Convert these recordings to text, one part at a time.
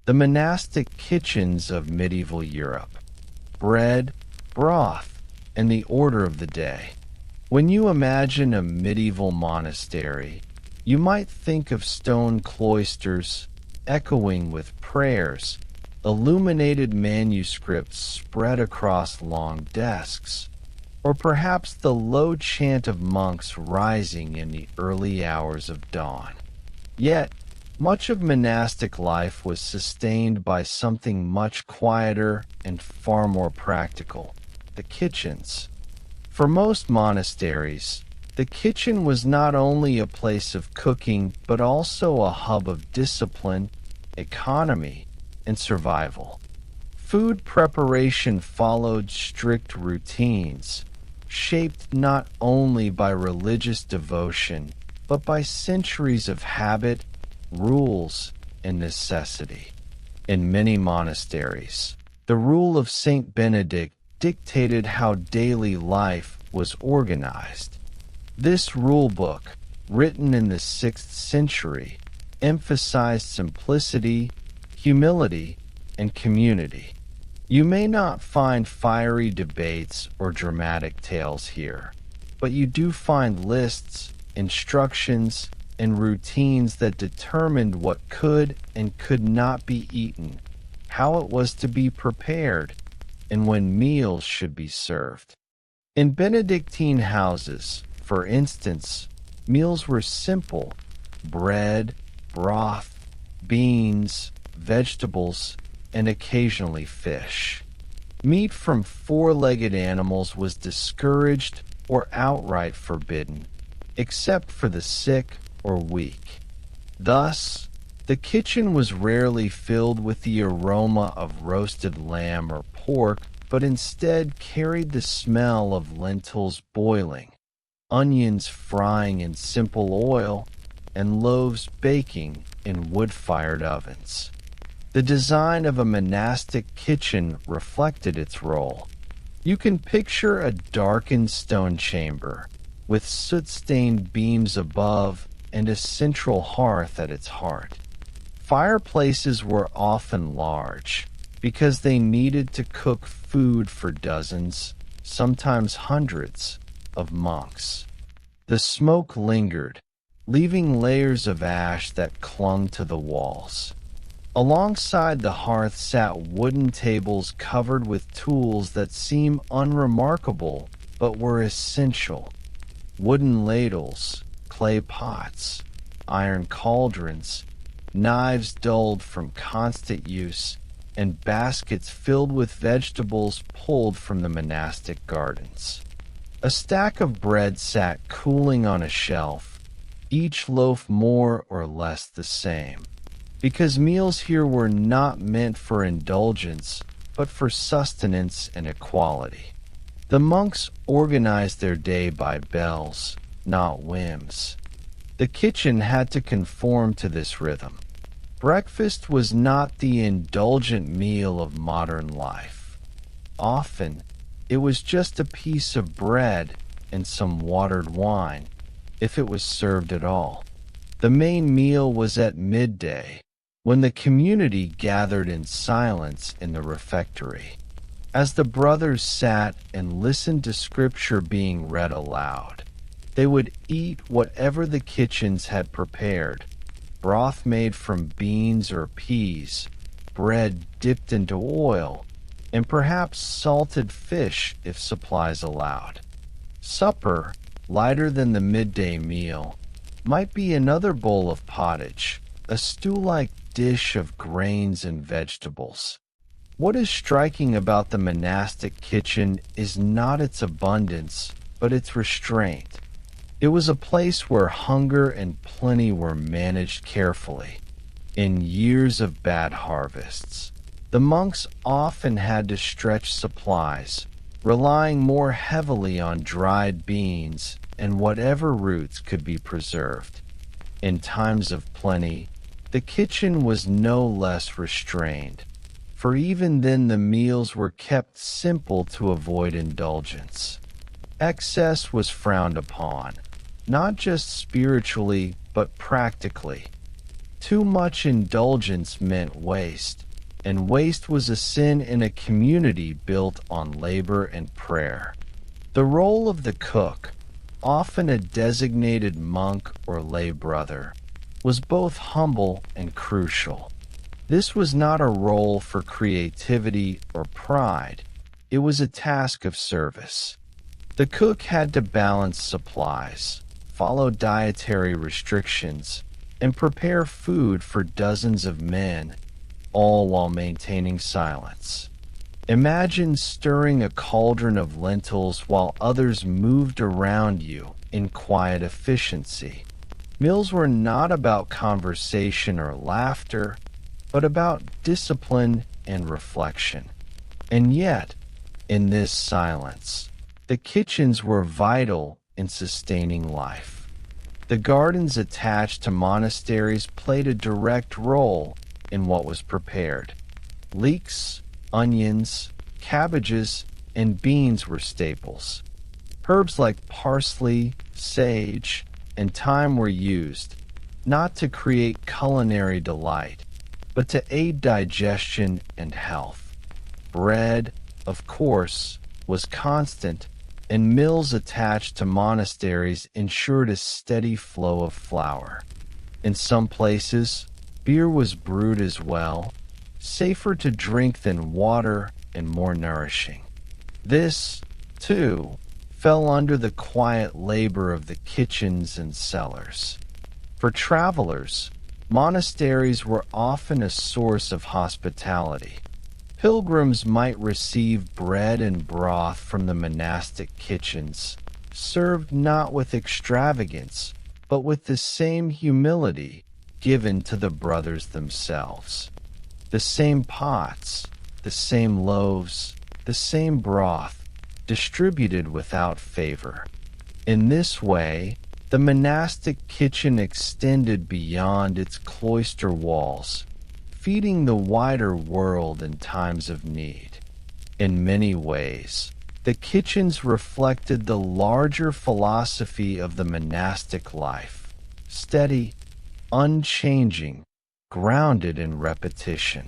The monastic kitchens of medieval Europe. Bread, broth, and the order of the day. When you imagine a medieval monastery, you might think of stone cloisters echoing with prayers, illuminated manuscripts spread across long desks, or perhaps the low chant of monks rising in the early hours of dawn. Yet, much of monastic life was sustained by something much quieter and far more practical: the kitchens. For most monasteries, the kitchen was not only a place of cooking but also a hub of discipline, economy, and survival. Food preparation followed strict routines, shaped not only by religious devotion but by centuries of habit, rules, and necessity. In many monasteries, the rule of Saint Benedict dictated how daily life was organized. This rulebook, written in the 6th century, emphasized simplicity, humility, and community. You may not find fiery debates or dramatic tales here, but you do find lists, instructions, and routines that determined what could and could not be eaten, how it was to be prepared, and when meals should be served. In Benedictine houses, for instance, meals were simple: bread, broth, beans, vegetables, and occasionally fish. Meat from four-legged animals was discouraged or outright forbidden, except for the sick or weak. Thus, the kitchen was rarely filled with the aroma of roasted lamb or pork, but instead carried the smell of lentils boiling, onions frying in simple oil, and loaves baking in wood-fired ovens. The design of a monastic kitchen reflected its role. You can picture a darkened stone chamber, with soot-stained beams above and a central hearth at its heart. Fireplaces were often large, because they needed to cook food for dozens, sometimes hundreds, of monks. The smoke lingered, leaving layers of ash that clung to the walls. Alongside the hearth sat wooden tables covered with tools that seem unremarkable but were essential: wooden ladles, clay pots, iron cauldrons, knives dulled from constant use, and baskets filled with vegetables pulled from the monastic gardens. A stack of bread sat cooling on a shelf, each loaf more or less the same, because meals here were not meant for indulgence, but for sustenance and equality. The monks organized their day by bells, not whims. The kitchen had to conform to this rhythm. Breakfast was not the indulgent meal of modern life. Often, it was just a piece of bread and some watered wine, if it was served at all. The main meal was at midday, when the community gathered in silence in the refectory. As the brothers sat and listened to scripture being read aloud, they would eat whatever the kitchens had prepared: broth made from beans or peas, bread dipped into oil, and perhaps salted fish if supplies allowed. Supper, lighter than the midday meal, might be another bowl of pottage, a stew-like dish of grains and vegetables. What is striking about the monastic kitchen is not its abundance, but its restraint. It was a place where hunger and plenty were managed carefully. In years of bad harvests, the monks often had to stretch supplies, relying more heavily on dried beans and whatever roots could be preserved. In times of plenty, the kitchen was no less restrained, for even then the meals were kept simple to avoid indulgence. Excess was frowned upon, not just spiritually but practically. Too much indulgence meant waste, and waste was a sin in a community built on labor and prayer. The role of the cook, often a designated monk or lay brother, was both humble and crucial. This was not a role for creativity or pride, it was a task of service. The cook had to balance supplies, follow dietary restrictions, and prepare food for dozens of men, all while maintaining silence. Imagine stirring a cauldron of lentils while others moved around you in quiet efficiency. Meals were not about conversation or laughter, but about discipline and reflection. And yet, in this silence, the kitchens were vital in sustaining life. The gardens attached to monasteries played a direct role in what was prepared. Leeks, onions, cabbages, and beans were staples. Herbs like parsley, sage, and thyme were used, not to create culinary delight, but to aid digestion and health. Bread, of course, was constant, and mills attached to monasteries ensured a steady flow of flour. In some places, beer was brewed as well, safer to drink than water and more nourishing. This, too, fell under the quiet labor of the kitchens and cellars. For travelers, monasteries were often a source of hospitality. Pilgrims might receive bread and broth from the monastic kitchens, served not with extravagance, but with the same humility given to the brothers themselves. The same pots, the same loaves, the same broth, distributed without favor. In this way, the monastic kitchen extended beyond its cloister walls, feeding the wider world in times of need. In many ways, the kitchens reflected the larger philosophy of the monastic life: steady, unchanging, grounded in repetition.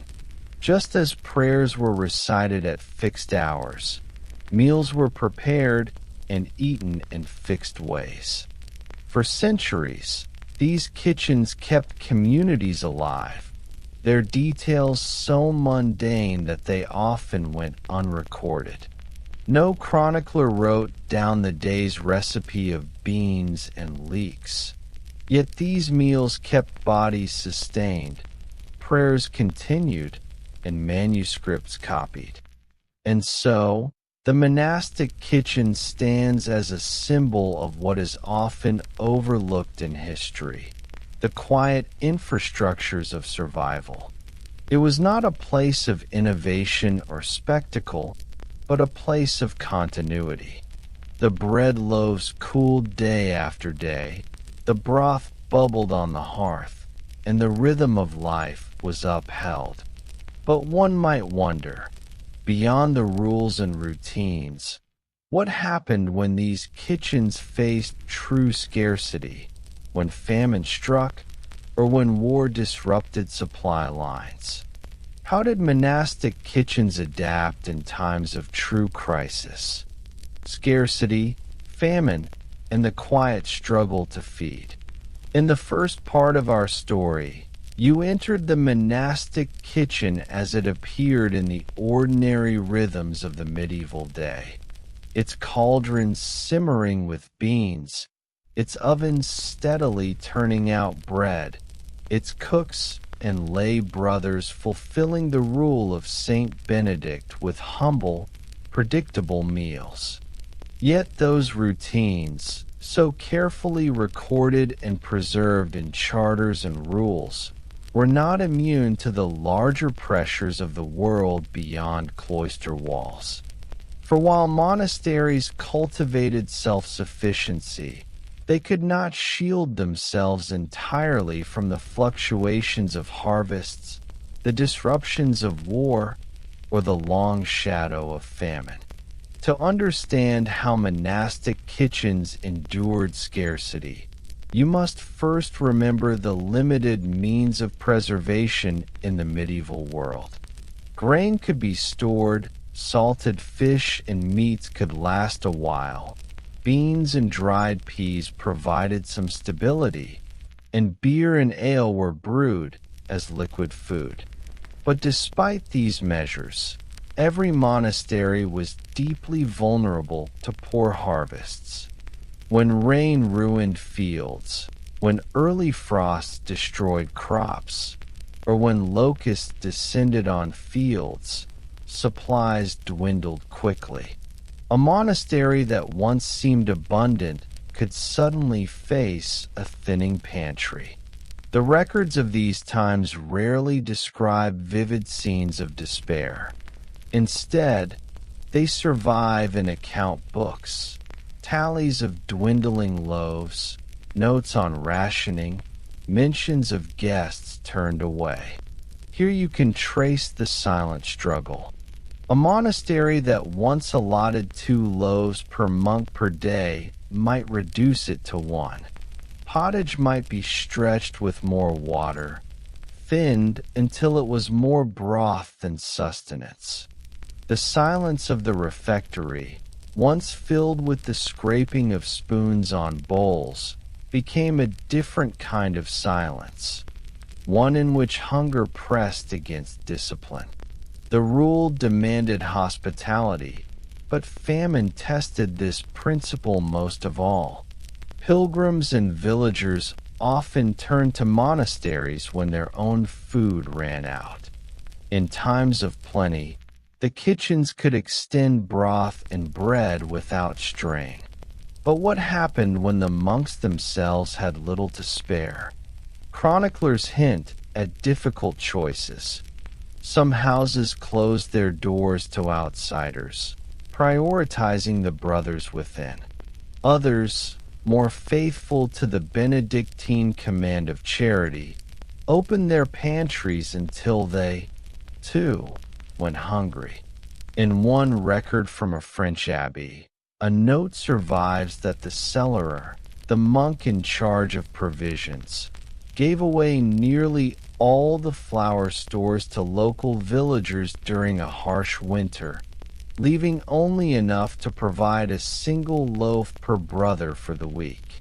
Just as prayers were recited at fixed hours, meals were prepared and eaten in fixed ways. For centuries, these kitchens kept communities alive, their details so mundane that they often went unrecorded. No chronicler wrote down the day's recipe of beans and leeks. Yet these meals kept bodies sustained, prayers continued, and manuscripts copied. And so, the monastic kitchen stands as a symbol of what is often overlooked in history: the quiet infrastructures of survival. It was not a place of innovation or spectacle, but a place of continuity. The bread loaves cooled day after day, the broth bubbled on the hearth, and the rhythm of life was upheld. But one might wonder, beyond the rules and routines, what happened when these kitchens faced true scarcity, when famine struck, or when war disrupted supply lines? How did monastic kitchens adapt in times of true crisis? Scarcity, famine, and the quiet struggle to feed. In the first part of our story, you entered the monastic kitchen as it appeared in the ordinary rhythms of the medieval day. Its cauldrons simmering with beans, its ovens steadily turning out bread, its cooks and lay brothers fulfilling the rule of Saint Benedict with humble, predictable meals. Yet those routines, so carefully recorded and preserved in charters and rules, were not immune to the larger pressures of the world beyond cloister walls. For while monasteries cultivated self-sufficiency, they could not shield themselves entirely from the fluctuations of harvests, the disruptions of war, or the long shadow of famine. To understand how monastic kitchens endured scarcity, You must first remember the limited means of preservation in the medieval world. Grain could be stored, salted fish and meats could last a while, beans and dried peas provided some stability, and beer and ale were brewed as liquid food. But despite these measures, every monastery was deeply vulnerable to poor harvests. When rain ruined fields, when early frosts destroyed crops, or when locusts descended on fields, supplies dwindled quickly. A monastery that once seemed abundant could suddenly face a thinning pantry. The records of these times rarely describe vivid scenes of despair. Instead, they survive in account books, tallies of dwindling loaves, notes on rationing, mentions of guests turned away. Here you can trace the silent struggle. A monastery that once allotted 2 loaves per monk per day might reduce it to 1. Pottage might be stretched with more water, thinned until it was more broth than sustenance. The silence of the refectory, once filled with the scraping of spoons on bowls, became a different kind of silence, one in which hunger pressed against discipline. The rule demanded hospitality, but famine tested this principle most of all. Pilgrims and villagers often turned to monasteries when their own food ran out. In times of plenty, the kitchens could extend broth and bread without strain. But what happened when the monks themselves had little to spare? Chroniclers hint at difficult choices. Some houses closed their doors to outsiders, prioritizing the brothers within. Others, more faithful to the Benedictine command of charity, opened their pantries until they, too, went hungry. In one record from a French abbey, a note survives that the cellarer, the monk in charge of provisions, gave away nearly all the flour stores to local villagers during a harsh winter, leaving only enough to provide a single loaf per brother for the week.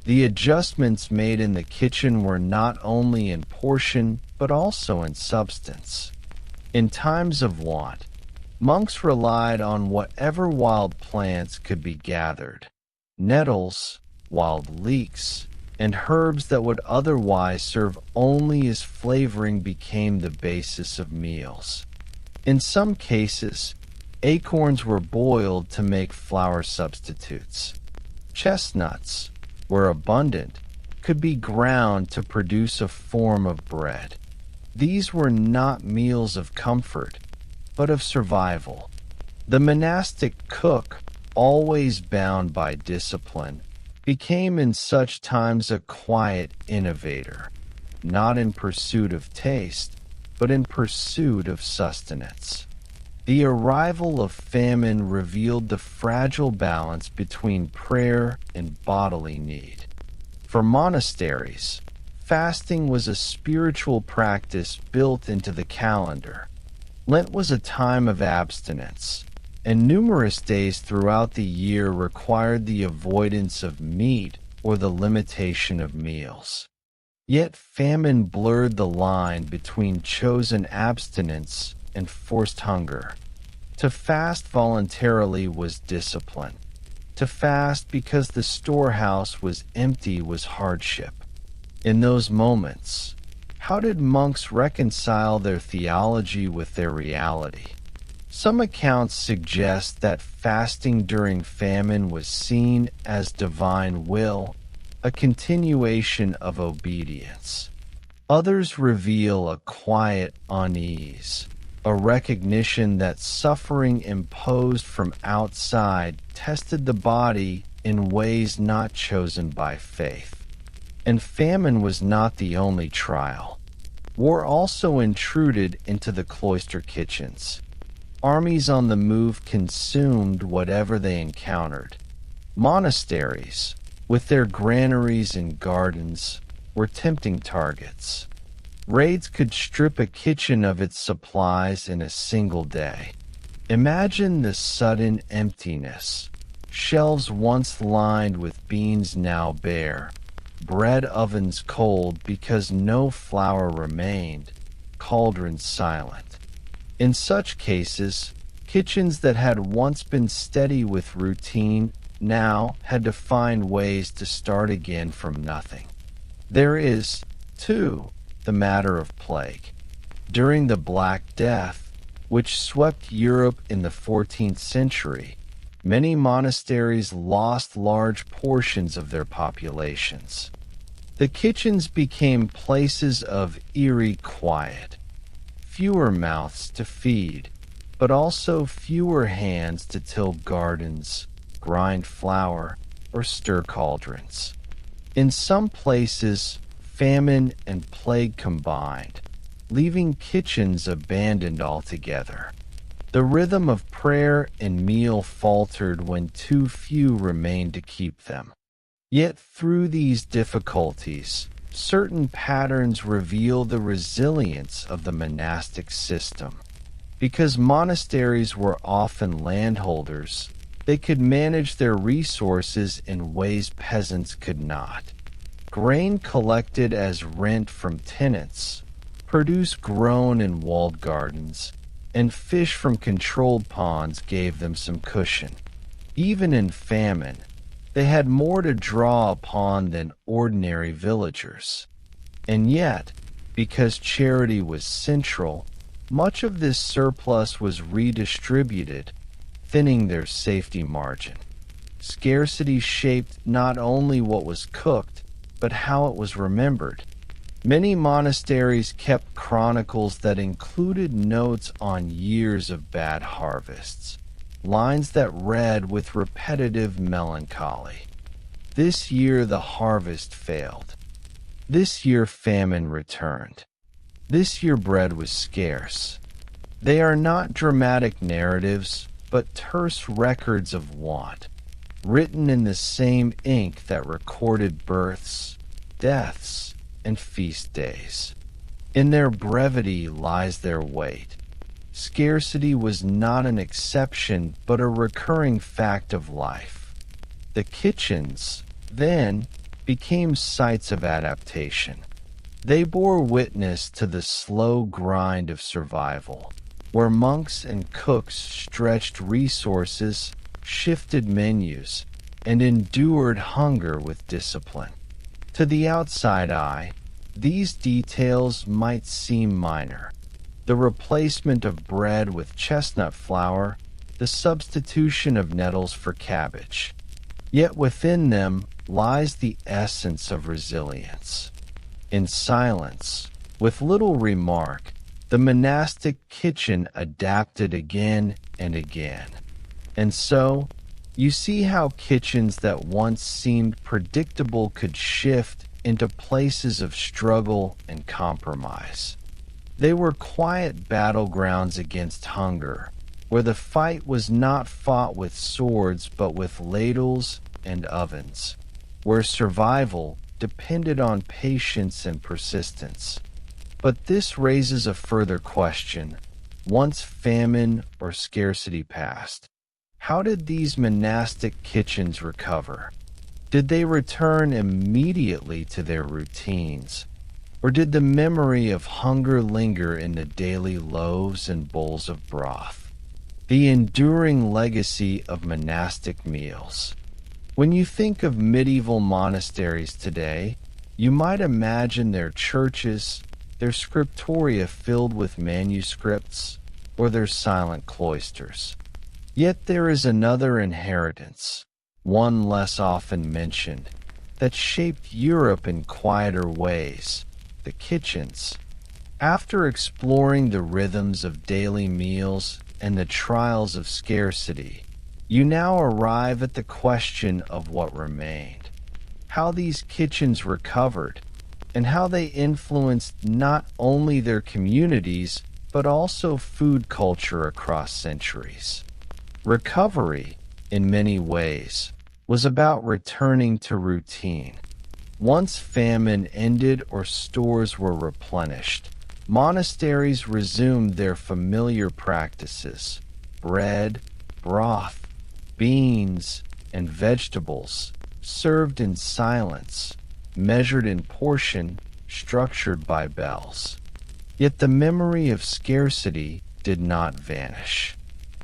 The adjustments made in the kitchen were not only in portion, but also in substance. In times of want, monks relied on whatever wild plants could be gathered. Nettles, wild leeks, and herbs that would otherwise serve only as flavoring became the basis of meals. In some cases, acorns were boiled to make flour substitutes. Chestnuts, where abundant, could be ground to produce a form of bread. These were not meals of comfort, but of survival. The monastic cook, always bound by discipline, became in such times a quiet innovator, not in pursuit of taste, but in pursuit of sustenance. The arrival of famine revealed the fragile balance between prayer and bodily need. For monasteries, fasting was a spiritual practice built into the calendar. Lent was a time of abstinence, and numerous days throughout the year required the avoidance of meat or the limitation of meals. Yet famine blurred the line between chosen abstinence and forced hunger. To fast voluntarily was discipline. To fast because the storehouse was empty was hardship. In those moments, how did monks reconcile their theology with their reality? Some accounts suggest that fasting during famine was seen as divine will, a continuation of obedience. Others reveal a quiet unease, a recognition that suffering imposed from outside tested the body in ways not chosen by faith. And famine was not the only trial. War also intruded into the cloister kitchens. Armies on the move consumed whatever they encountered. Monasteries, with their granaries and gardens, were tempting targets. Raids could strip a kitchen of its supplies in a single day. Imagine the sudden emptiness. Shelves once lined with beans now bare, bread ovens cold because no flour remained, cauldrons silent. In such cases, kitchens that had once been steady with routine now had to find ways to start again from nothing. There is, too, the matter of plague. During the Black Death, which swept Europe in the 14th century, many monasteries lost large portions of their populations. The kitchens became places of eerie quiet, fewer mouths to feed, but also fewer hands to till gardens, grind flour, or stir cauldrons. In some places, famine and plague combined, leaving kitchens abandoned altogether. The rhythm of prayer and meal faltered when too few remained to keep them. Yet through these difficulties, certain patterns reveal the resilience of the monastic system. Because monasteries were often landholders, they could manage their resources in ways peasants could not. Grain collected as rent from tenants, produce grown in walled gardens, and fish from controlled ponds gave them some cushion. Even in famine, they had more to draw upon than ordinary villagers. And yet, because charity was central, much of this surplus was redistributed, thinning their safety margin. Scarcity shaped not only what was cooked, but how it was remembered. Many monasteries kept chronicles that included notes on years of bad harvests, lines that read with repetitive melancholy. This year the harvest failed. This year famine returned. This year bread was scarce. They are not dramatic narratives, but terse records of want, written in the same ink that recorded births, deaths, and feast days. In their brevity lies their weight. Scarcity was not an exception, but a recurring fact of life. The kitchens, then, became sites of adaptation. They bore witness to the slow grind of survival, where monks and cooks stretched resources, shifted menus, and endured hunger with discipline. To the outside eye, these details might seem minor. The replacement of bread with chestnut flour, the substitution of nettles for cabbage. Yet within them lies the essence of resilience. In silence, with little remark, the monastic kitchen adapted again and again. And so, you see how kitchens that once seemed predictable could shift into places of struggle and compromise. They were quiet battlegrounds against hunger, where the fight was not fought with swords but with ladles and ovens, where survival depended on patience and persistence. But this raises a further question. Once famine or scarcity passed, how did these monastic kitchens recover? Did they return immediately to their routines, or did the memory of hunger linger in the daily loaves and bowls of broth? The enduring legacy of monastic meals. When you think of medieval monasteries today, you might imagine their churches, their scriptoria filled with manuscripts, or their silent cloisters. Yet there is another inheritance, one less often mentioned, that shaped Europe in quieter ways: the kitchens. After exploring the rhythms of daily meals and the trials of scarcity, you now arrive at the question of what remained, how these kitchens recovered, and how they influenced not only their communities but also food culture across centuries. Recovery, in many ways, was about returning to routine. Once famine ended or stores were replenished, monasteries resumed their familiar practices: bread, broth, beans, and vegetables, served in silence, measured in portion, structured by bells. Yet the memory of scarcity did not vanish.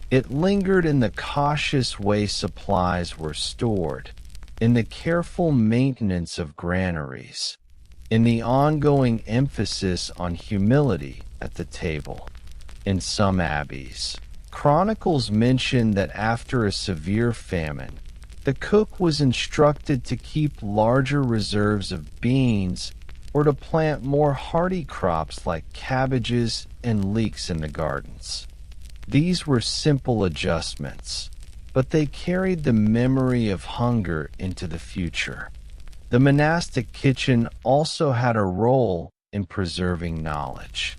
It lingered in the cautious way supplies were stored, in the careful maintenance of granaries, in the ongoing emphasis on humility at the table. In some abbeys, chronicles mention that after a severe famine, the cook was instructed to keep larger reserves of beans or to plant more hardy crops like cabbages and leeks in the gardens. These were simple adjustments, but they carried the memory of hunger into the future. The monastic kitchen also had a role in preserving knowledge.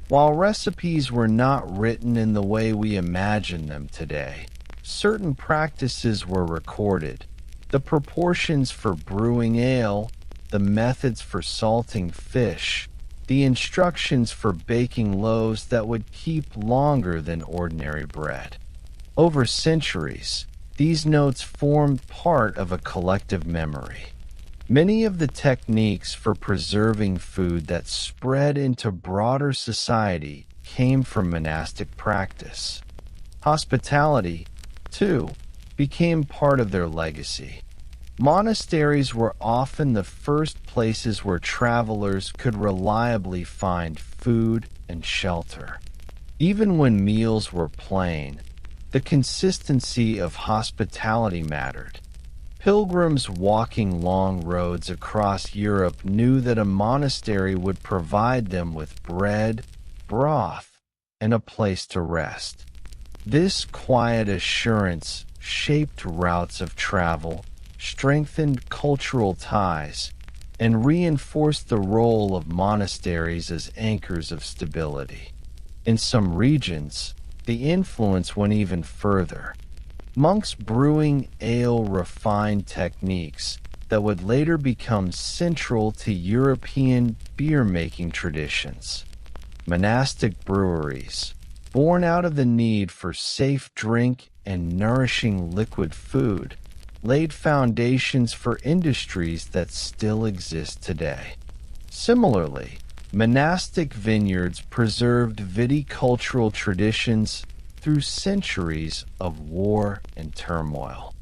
While recipes were not written in the way we imagine them today, certain practices were recorded: the proportions for brewing ale, the methods for salting fish, the instructions for baking loaves that would keep longer than ordinary bread. Over centuries, these notes formed part of a collective memory. Many of the techniques for preserving food that spread into broader society came from monastic practice. Hospitality, too, became part of their legacy. Monasteries were often the first places where travelers could reliably find food and shelter. Even when meals were plain, the consistency of hospitality mattered. Pilgrims walking long roads across Europe knew that a monastery would provide them with bread, broth, and a place to rest. This quiet assurance shaped routes of travel, strengthened cultural ties, and reinforced the role of monasteries as anchors of stability. In some regions, the influence went even further. Monks brewing ale refined techniques that would later become central to European beer-making traditions. Monastic breweries, born out of the need for safe drink and nourishing liquid food, laid foundations for industries that still exist today. Similarly, monastic vineyards preserved viticultural traditions through centuries of war and turmoil.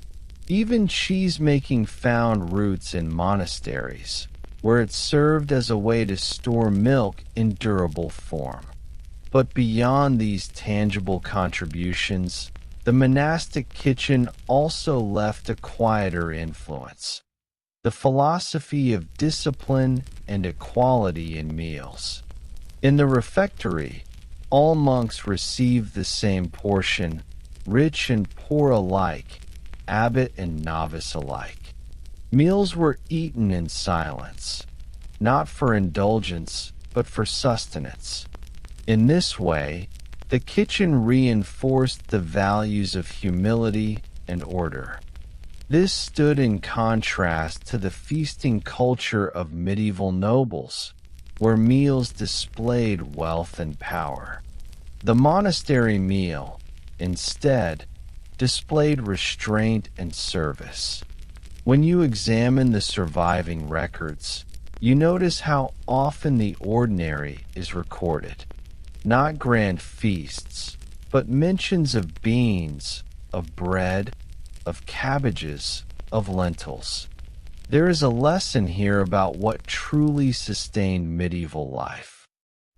Even cheese-making found roots in monasteries, where it served as a way to store milk in durable form. But beyond these tangible contributions, the monastic kitchen also left a quieter influence: the philosophy of discipline and equality in meals. In the refectory, all monks received the same portion, rich and poor alike, abbot and novice alike. Meals were eaten in silence, not for indulgence, but for sustenance. In this way, the kitchen reinforced the values of humility and order. This stood in contrast to the feasting culture of medieval nobles, where meals displayed wealth and power. The monastery meal, instead, displayed restraint and service. When you examine the surviving records, you notice how often the ordinary is recorded. Not grand feasts, but mentions of beans, of bread, of cabbages, of lentils. There is a lesson here about what truly sustained medieval life.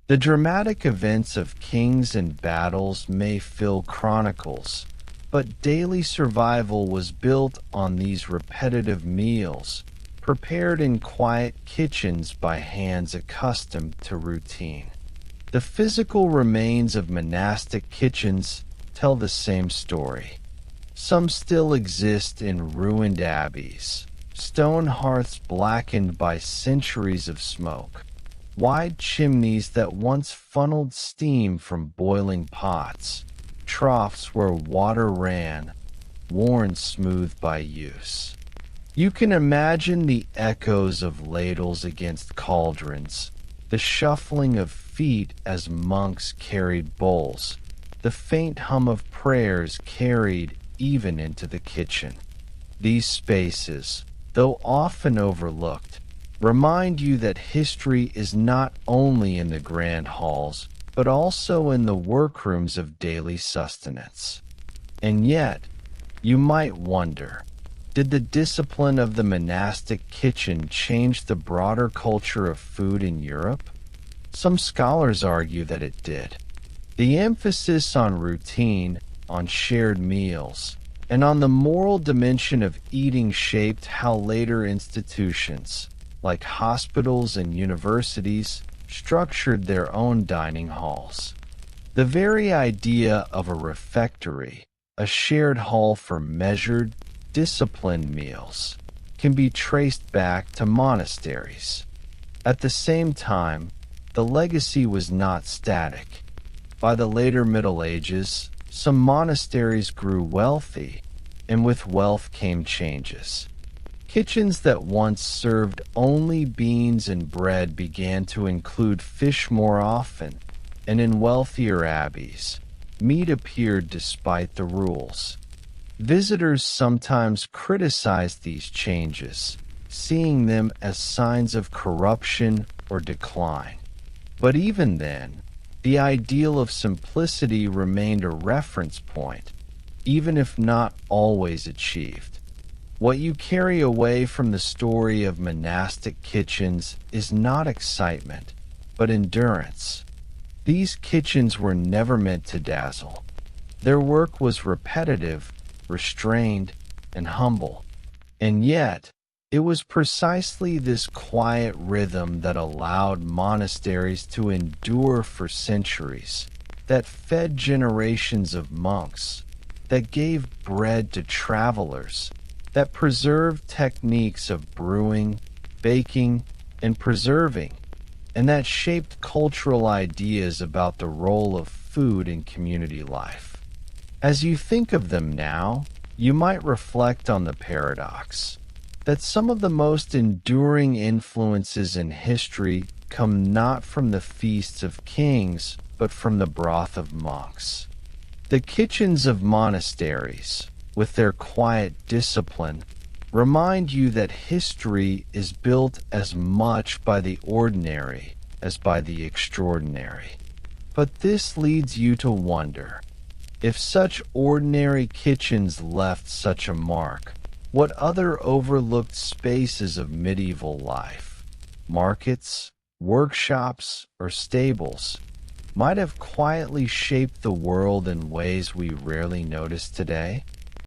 The dramatic events of kings and battles may fill chronicles, but daily survival was built on these repetitive meals, prepared in quiet kitchens by hands accustomed to routine. The physical remains of monastic kitchens tell the same story. Some still exist in ruined abbeys, stone hearths blackened by centuries of smoke, wide chimneys that once funneled steam from boiling pots, troughs where water ran, worn smooth by use. You can imagine the echoes of ladles against cauldrons, the shuffling of feet as monks carried bowls, the faint hum of prayers carried even into the kitchen. These spaces, though often overlooked, remind you that history is not only in the grand halls, but also in the workrooms of daily sustenance. And yet, you might wonder, did the discipline of the monastic kitchen change the broader culture of food in Europe? Some scholars argue that it did. The emphasis on routine, on shared meals, and on the moral dimension of eating shaped how later institutions, like hospitals and universities, structured their own dining halls. The very idea of a refectory, a shared hall for measured, disciplined meals, can be traced back to monasteries. At the same time, the legacy was not static. By the later Middle Ages, some monasteries grew wealthy, and with wealth came changes. Kitchens that once served only beans and bread began to include fish more often, and in wealthier abbeys, meat appeared despite the rules. Visitors sometimes criticized these changes, seeing them as signs of corruption or decline. But even then, the ideal of simplicity remained a reference point, even if not always achieved. What you carry away from the story of monastic kitchens is not excitement, but endurance. These kitchens were never meant to dazzle. Their work was repetitive, restrained, and humble. And yet, it was precisely this quiet rhythm that allowed monasteries to endure for centuries, that fed generations of monks, that gave bread to travelers, that preserved techniques of brewing, baking, and preserving, and that shaped cultural ideas about the role of food in community life. As you think of them now, you might reflect on the paradox that some of the most enduring influences in history come not from the feasts of kings, but from the broth of monks. The kitchens of monasteries, with their quiet discipline, remind you that history is built as much by the ordinary as by the extraordinary. But this leads you to wonder, if such ordinary kitchens left such a mark, what other overlooked spaces of medieval life, markets, workshops, or stables, might have quietly shaped the world in ways we rarely notice today?